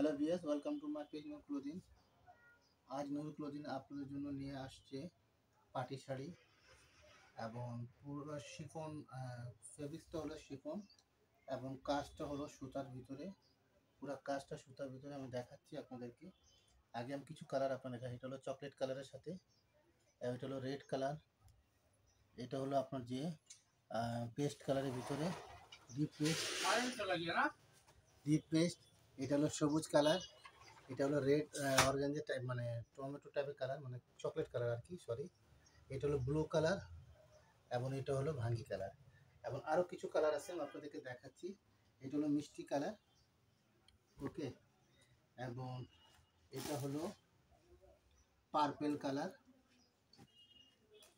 Hello viewers, welcome to my page Nur clothing. আজ Nur clothing আপনাদের জন্য নিয়ে আসছে পাটি শাড়ি এবং পুরো শিফন। ফেব্রিক্সটা হলো শিফন এবং কাজটা হলো সুতার ভিতরে। পুরো কাজটা সুতার ভিতরে আমি দেখাচ্ছি আপনাদেরকে। আগে আমি কিছু কালার আপনাদের দেখাই। এটা হলো চকলেট কালারের সাথে, এটা হলো রেড কালার, এটা হলো আপনার যে পেস্ট কালারের ভিতরে ডিপ পেস্ট, এটা হলো সবুজ কালার, এটা হলো রেড অর্গানজা টাইপ, মানে টমেটো টাইপের কালার, মানে চকলেট কালার আর কি, সরি। এটা হলো ব্লু কালার এবং এটা হলো ভাঙ্গি কালার এবং আরও কিছু কালার আছে আমি আপনাদেরকে দেখাচ্ছি। এটা হলো মিষ্টি কালার, ওকে, এবং এটা হলো পার্পেল কালার,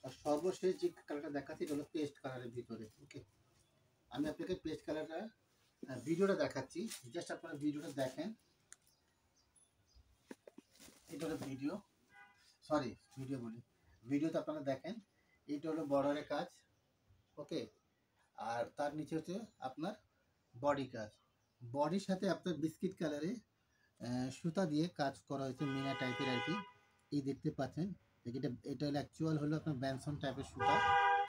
আর সর্বশেষ যে কালারটা দেখাচ্ছি এটা হলো পেস্ট কালারের ভিতরে, ওকে। আমি আপনাকে পেস্ট কালারটা ভিডিওটা দেখাচ্ছি, জাস্ট আপনারা ভিডিওটা দেখেন। এটা হলো ভিডিওতে আপনারা দেখেন। এটা হলো বর্ডারের কাজ, ওকে, আর তার নিচে হচ্ছে আপনার বডি কাজ। বডির সাথে আপনার বিস্কিট কালারে সুতা দিয়ে কাজ করা হয়েছে, মিনা টাইপের আর কি। এই দেখতে পাচ্ছেন এটা হলো অ্যাকচুয়াল হলো আপনার ব্যানসন টাইপের সুতা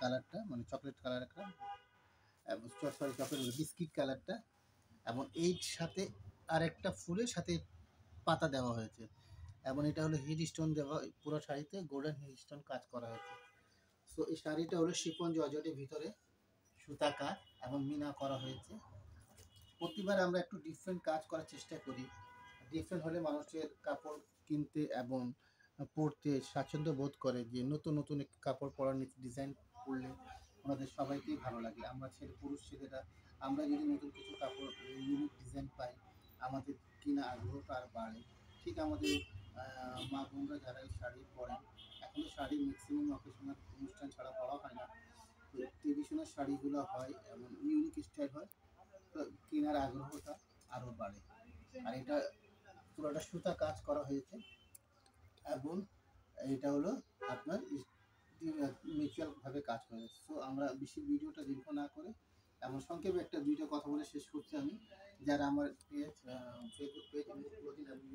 কালারটা, মানে চকলেট কালার একটা, সরি চকলেট বিস্কিট কালারটা, এবং এর সাথে আরেকটা ফুলের সাথে পাতা দেওয়া হয়েছে এবং এটা হলো হিট স্টোন দেওয়া, পুরো শাড়িতে গোল্ডেন হিট স্টোন কাজ করা হয়েছে। সো এই শাড়িটা হলো শিফন জর্জেটের ভিতরে সুতা কাজ এবং মিনা করা হয়েছে। প্রতিবার আমরা একটু ডিফারেন্ট কাজ করার চেষ্টা করি, ডিফারেন্ট হলে মানুষের কাপড় কিনতে এবং পরতে স্বাচ্ছন্দ্য বোধ করে, যে নতুন নতুন কাপড় পরার ডিজাইন করলে আমাদের সবাইকেই ভালো লাগে। আমরা পুরুষ ছেলেরা আমরা যদি নতুন কিছু কাপড় ইউনিক ডিজাইন পাই, আমাদের কিনা আগ্রহটা আর বাড়ে। ঠিক আমাদের মা বোনরা যারা এই শাড়ি পরেন, এখন তো শাড়ি ম্যাক্সিমাম অকেশনাল অনুষ্ঠান ছাড়া পরা হয় না, তো ট্রেডিশনাল শাড়িগুলো হয় এবং ইউনিক স্টাইল হয়, তো কেনার আগ্রহটা আরও বাড়ে। আর এটা পুরোটা সুতা কাজ করা হয়েছে এবং এটা হলো আপনার মিউচুয়ালভাবে কাজ করে। সো আমরা বেশি ভিডিওটা দীর্ঘ না করে এবং সংক্ষেপে দুইটা কথা বলে শেষ করছি আমি। যারা আমার পেজ, ফেসবুক পেজ এবং